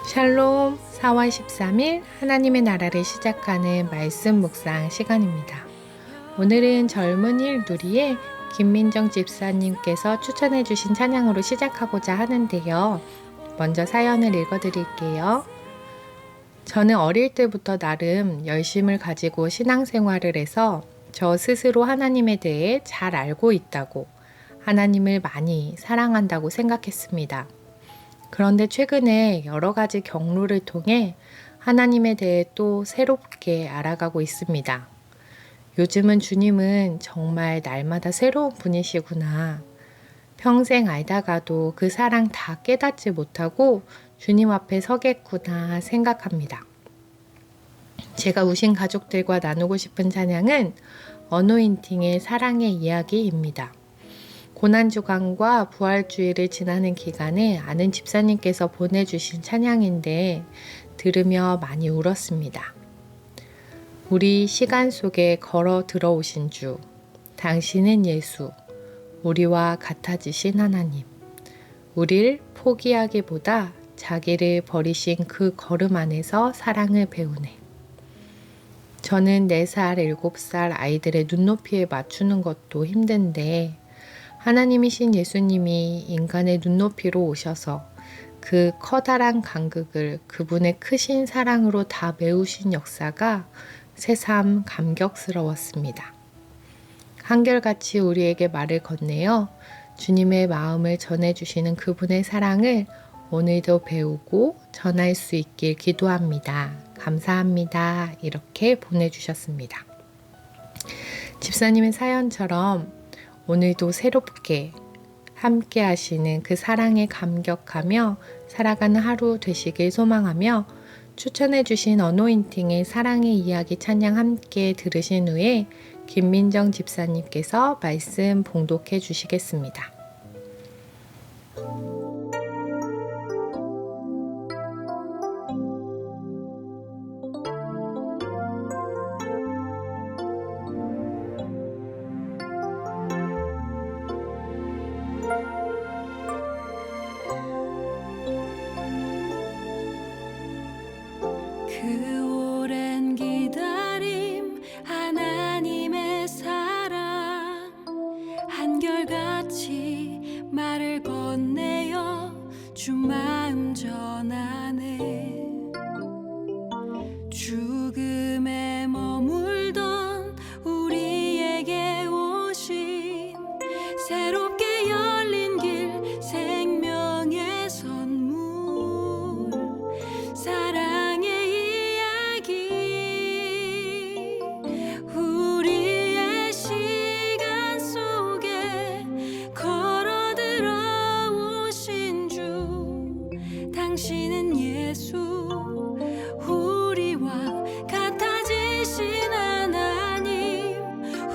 샬롬 4월 13일 하나님의 나라를 시작하는 말씀 묵상 시간입니다. 오늘은 젊은 일 누리의 김민정 집사님께서 추천해 주신 찬양으로 시작하고자 하는데요. 먼저 사연을 읽어드릴게요. 저는 어릴 때부터 나름 열심을 가지고 신앙생활을 해서 저 스스로 하나님에 대해 잘 알고 있다고, 하나님을 많이 사랑한다고 생각했습니다. 그런데 최근에 여러 가지 경로를 통해 하나님에 대해 또 새롭게 알아가고 있습니다. 요즘은 주님은 정말 날마다 새로운 분이시구나. 평생 알다가도 그 사랑 다 깨닫지 못하고 주님 앞에 서겠구나 생각합니다. 제가 우신 가족들과 나누고 싶은 찬양은 어노인팅의 사랑의 이야기입니다. 고난주간과 부활주일을 지나는 기간에 아는 집사님께서 보내주신 찬양인데 들으며 많이 울었습니다. 우리 시간 속에 걸어 들어오신 주, 당신은 예수, 우리와 같아지신 하나님, 우릴 포기하기보다 자기를 버리신 그 걸음 안에서 사랑을 배우네. 저는 4살, 7살 아이들의 눈높이에 맞추는 것도 힘든데 하나님이신 예수님이 인간의 눈높이로 오셔서 그 커다란 간극을 그분의 크신 사랑으로 다 메우신 역사가 새삼 감격스러웠습니다. 한결같이 우리에게 말을 건네어 주님의 마음을 전해주시는 그분의 사랑을 오늘도 배우고 전할 수 있길 기도합니다. 감사합니다. 이렇게 보내주셨습니다. 집사님의 사연처럼 오늘도 새롭게 함께 하시는 그 사랑에 감격하며 살아가는 하루 되시길 소망하며 추천해 주신 어노인팅의 사랑의 이야기 찬양 함께 들으신 후에 김민정 집사님께서 말씀 봉독해 주시겠습니다. 그 오랜 기다림 하나님의 사랑 한결같이 말을 건네어 주 마음 전하네. 죽음에 머물던 우리에게 오신 새롭게 열린 길 생명의 선물 사랑의 이야기 우리의 시간 속에 걸어 들어오신 주 당신은 예수 우리와 같아지신 하나님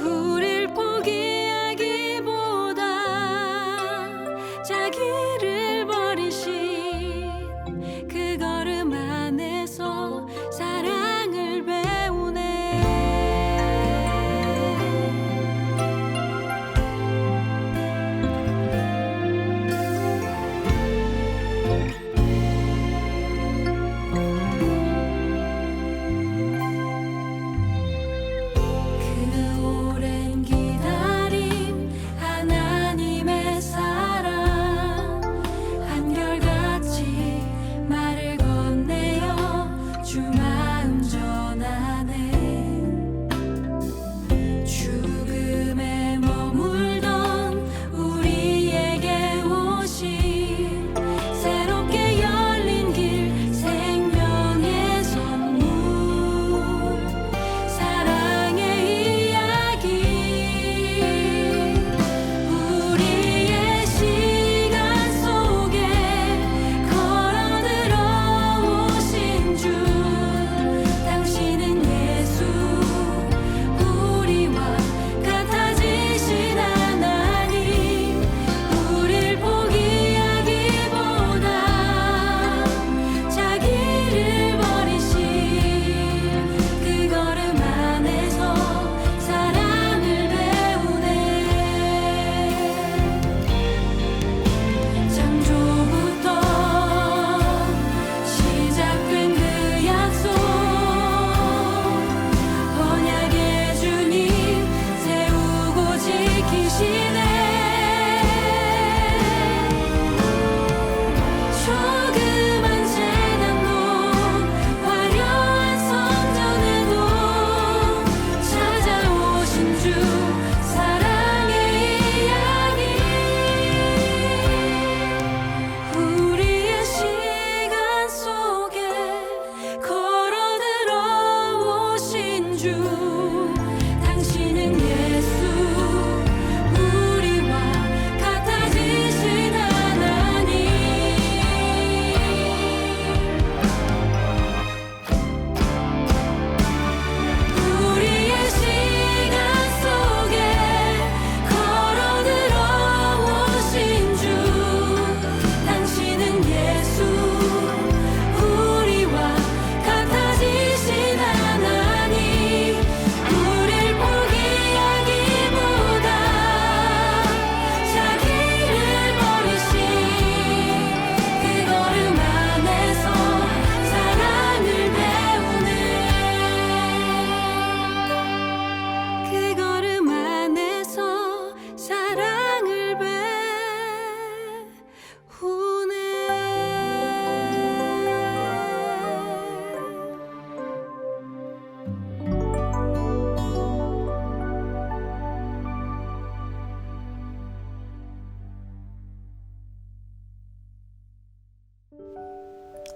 우릴 포기하기보다 자기를 버리신 그 걸음 안에서 사랑을 배우네.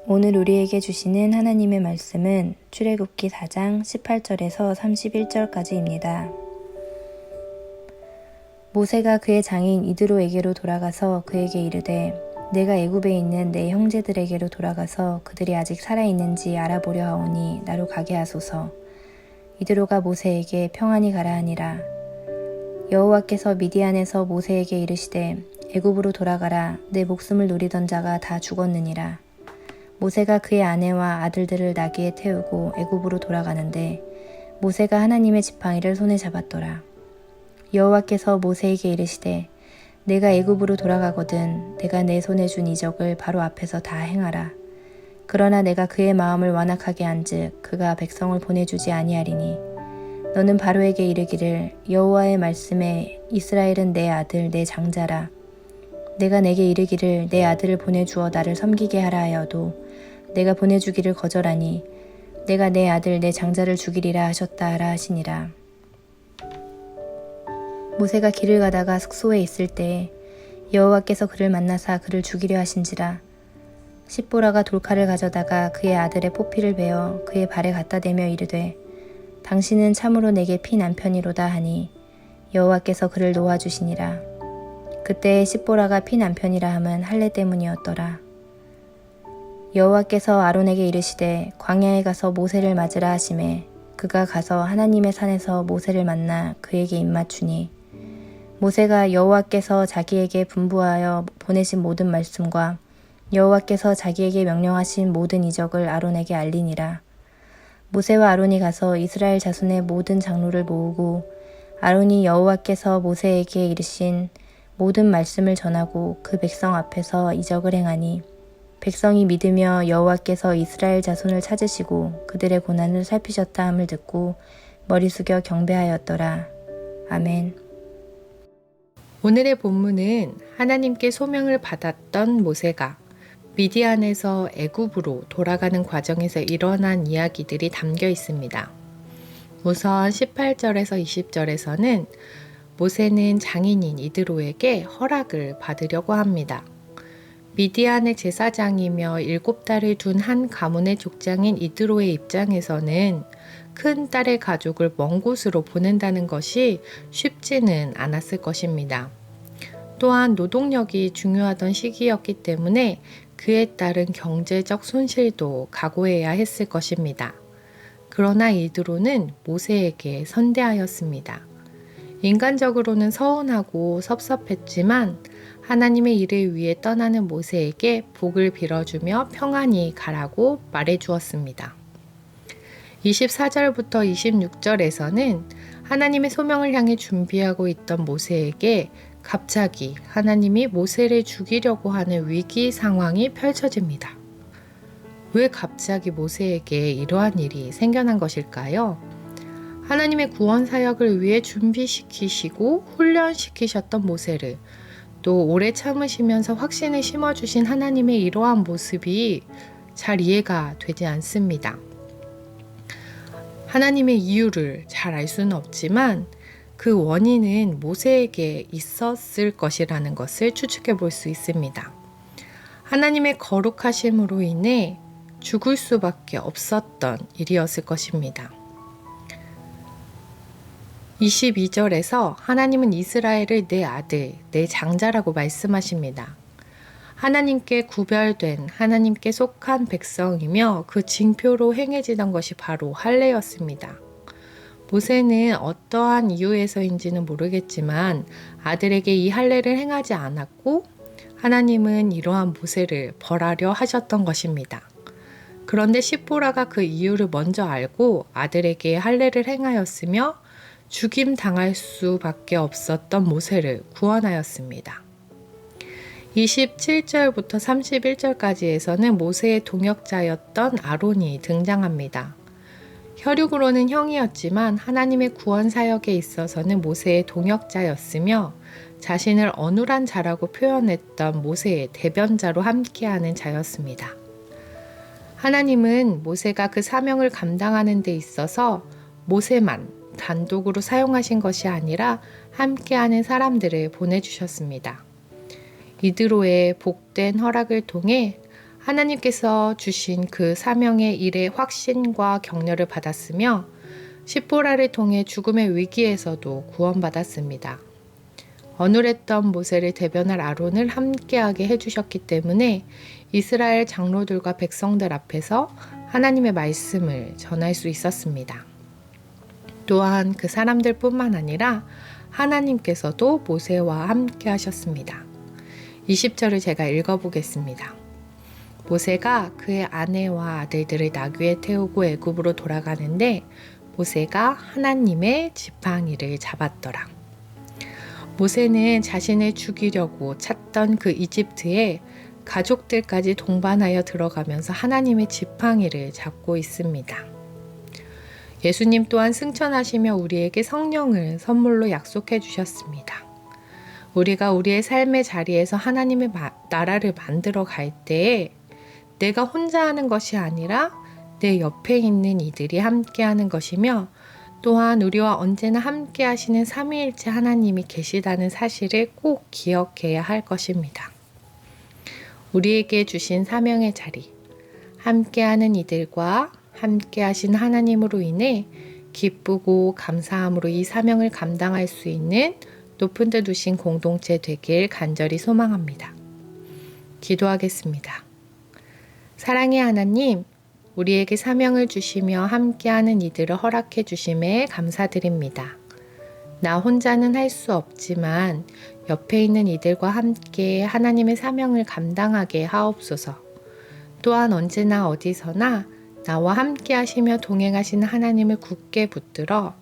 오늘 우리에게 주시는 하나님의 말씀은 출애굽기 4장 18절에서 31절까지입니다. 모세가 그의 장인 이드로에게로 돌아가서 그에게 이르되 내가 애굽에 있는 내 형제들에게로 돌아가서 그들이 아직 살아있는지 알아보려 하오니 나로 가게 하소서. 이드로가 모세에게 평안히 가라 하니라. 여호와께서 미디안에서 모세에게 이르시되 애굽으로 돌아가라. 내 목숨을 노리던 자가 다 죽었느니라. 모세가 그의 아내와 아들들을 나귀에 태우고 애굽으로 돌아가는데 모세가 하나님의 지팡이를 손에 잡았더라. 여호와께서 모세에게 이르시되 내가 애굽으로 돌아가거든 내가 내 손에 준 이적을 바로 앞에서 다 행하라. 그러나 내가 그의 마음을 완악하게 한즉 그가 백성을 보내주지 아니하리니 너는 바로에게 이르기를 여호와의 말씀에 이스라엘은 내 아들 내 장자라. 내가 내게 이르기를 내 아들을 보내주어 나를 섬기게 하라 하여도 내가 보내주기를 거절하니 내가 내 아들 내 장자를 죽이리라 하셨다 하라 하시니라. 모세가 길을 가다가 숙소에 있을 때에 여호와께서 그를 만나사 그를 죽이려 하신지라. 십보라가 돌칼을 가져다가 그의 아들의 포피를 베어 그의 발에 갖다 대며 이르되 당신은 참으로 내게 피 남편이로다 하니 여호와께서 그를 놓아주시니라. 그때 십보라가 피 남편이라 함은 할례 때문이었더라. 여호와께서 아론에게 이르시되 광야에 가서 모세를 맞으라 하시매 그가 가서 하나님의 산에서 모세를 만나 그에게 입맞추니 모세가 여호와께서 자기에게 분부하여 보내신 모든 말씀과 여호와께서 자기에게 명령하신 모든 이적을 아론에게 알리니라. 모세와 아론이 가서 이스라엘 자손의 모든 장로를 모으고 아론이 여호와께서 모세에게 이르신 모든 말씀을 전하고 그 백성 앞에서 이적을 행하니 백성이 믿으며 여호와께서 이스라엘 자손을 찾으시고 그들의 고난을 살피셨다 함을 듣고 머리 숙여 경배하였더라. 아멘. 오늘의 본문은 하나님께 소명을 받았던 모세가 미디안에서 애굽으로 돌아가는 과정에서 일어난 이야기들이 담겨 있습니다. 우선 18절에서 20절에서는 모세는 장인인 이드로에게 허락을 받으려고 합니다. 미디안의 제사장이며 7딸을 둔 한 가문의 족장인 이드로의 입장에서는 큰 딸의 가족을 먼 곳으로 보낸다는 것이 쉽지는 않았을 것입니다. 또한 노동력이 중요하던 시기였기 때문에 그의 딸은 경제적 손실도 각오해야 했을 것입니다. 그러나 이드로는 모세에게 선대하였습니다. 인간적으로는 서운하고 섭섭했지만 하나님의 일을 위해 떠나는 모세에게 복을 빌어주며 평안히 가라고 말해주었습니다. 24절부터 26절에서는 하나님의 소명을 향해 준비하고 있던 모세에게 갑자기 하나님이 모세를 죽이려고 하는 위기 상황이 펼쳐집니다. 왜 갑자기 모세에게 이러한 일이 생겨난 것일까요? 하나님의 구원 사역을 위해 준비시키시고 훈련시키셨던 모세를 또 오래 참으시면서 확신을 심어주신 하나님의 이러한 모습이 잘 이해가 되지 않습니다. 하나님의 이유를 잘 알 수는 없지만 그 원인은 모세에게 있었을 것이라는 것을 추측해 볼 수 있습니다. 하나님의 거룩하심으로 인해 죽을 수밖에 없었던 일이었을 것입니다. 22절에서 하나님은 이스라엘을 내 아들, 내 장자라고 말씀하십니다. 하나님께 구별된, 하나님께 속한 백성이며 그 징표로 행해지던 것이 바로 할례였습니다. 모세는 어떠한 이유에서인지는 모르겠지만 아들에게 이 할례를 행하지 않았고 하나님은 이러한 모세를 벌하려 하셨던 것입니다. 그런데 십보라가 그 이유를 먼저 알고 아들에게 할례를 행하였으며 죽임 당할 수밖에 없었던 모세를 구원하였습니다. 27절부터 31절까지에서는 모세의 동역자였던 아론이 등장합니다. 혈육으로는 형이었지만 하나님의 구원 사역에 있어서는 모세의 동역자였으며 자신을 어눌한 자라고 표현했던 모세의 대변자로 함께하는 자였습니다. 하나님은 모세가 그 사명을 감당하는 데 있어서 모세만 단독으로 사용하신 것이 아니라 함께하는 사람들을 보내주셨습니다. 이드로의 복된 허락을 통해 하나님께서 주신 그 사명의 일의 확신과 격려를 받았으며 십보라를 통해 죽음의 위기에서도 구원받았습니다. 어눌했던 모세를 대변할 아론을 함께하게 해주셨기 때문에 이스라엘 장로들과 백성들 앞에서 하나님의 말씀을 전할 수 있었습니다. 또한 그 사람들뿐만 아니라 하나님께서도 모세와 함께 하셨습니다. 20절을 제가 읽어보겠습니다. 모세가 그의 아내와 아들들을 나귀에 태우고 애굽으로 돌아가는데 모세가 하나님의 지팡이를 잡았더라. 모세는 자신을 죽이려고 찾던 그 이집트에 가족들까지 동반하여 들어가면서 하나님의 지팡이를 잡고 있습니다. 예수님 또한 승천하시며 우리에게 성령을 선물로 약속해 주셨습니다. 우리가 우리의 삶의 자리에서 하나님의 나라를 만들어 갈 때에 내가 혼자 하는 것이 아니라 내 옆에 있는 이들이 함께 하는 것이며 또한 우리와 언제나 함께 하시는 삼위일체 하나님이 계시다는 사실을 꼭 기억해야 할 것입니다. 우리에게 주신 사명의 자리, 함께하는 이들과 함께하신 하나님으로 인해 기쁘고 감사함으로 이 사명을 감당할 수 있는 높은 데 두신 공동체 되길 간절히 소망합니다. 기도하겠습니다. 사랑의 하나님, 우리에게 사명을 주시며 함께하는 이들을 허락해 주심에 감사드립니다. 나 혼자는 할 수 없지만 옆에 있는 이들과 함께 하나님의 사명을 감당하게 하옵소서. 또한 언제나 어디서나 나와 함께 하시며 동행하시는 하나님을 굳게 붙들어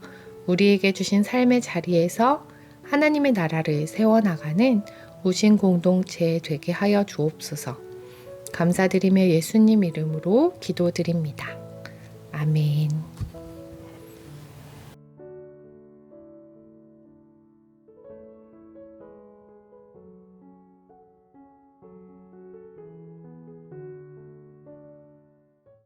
우리에게 주신 삶의 자리에서 하나님의 나라를 세워나가는 우신 공동체 되게 하여 주옵소서. 감사드리며 예수님 이름으로 기도드립니다. 아멘.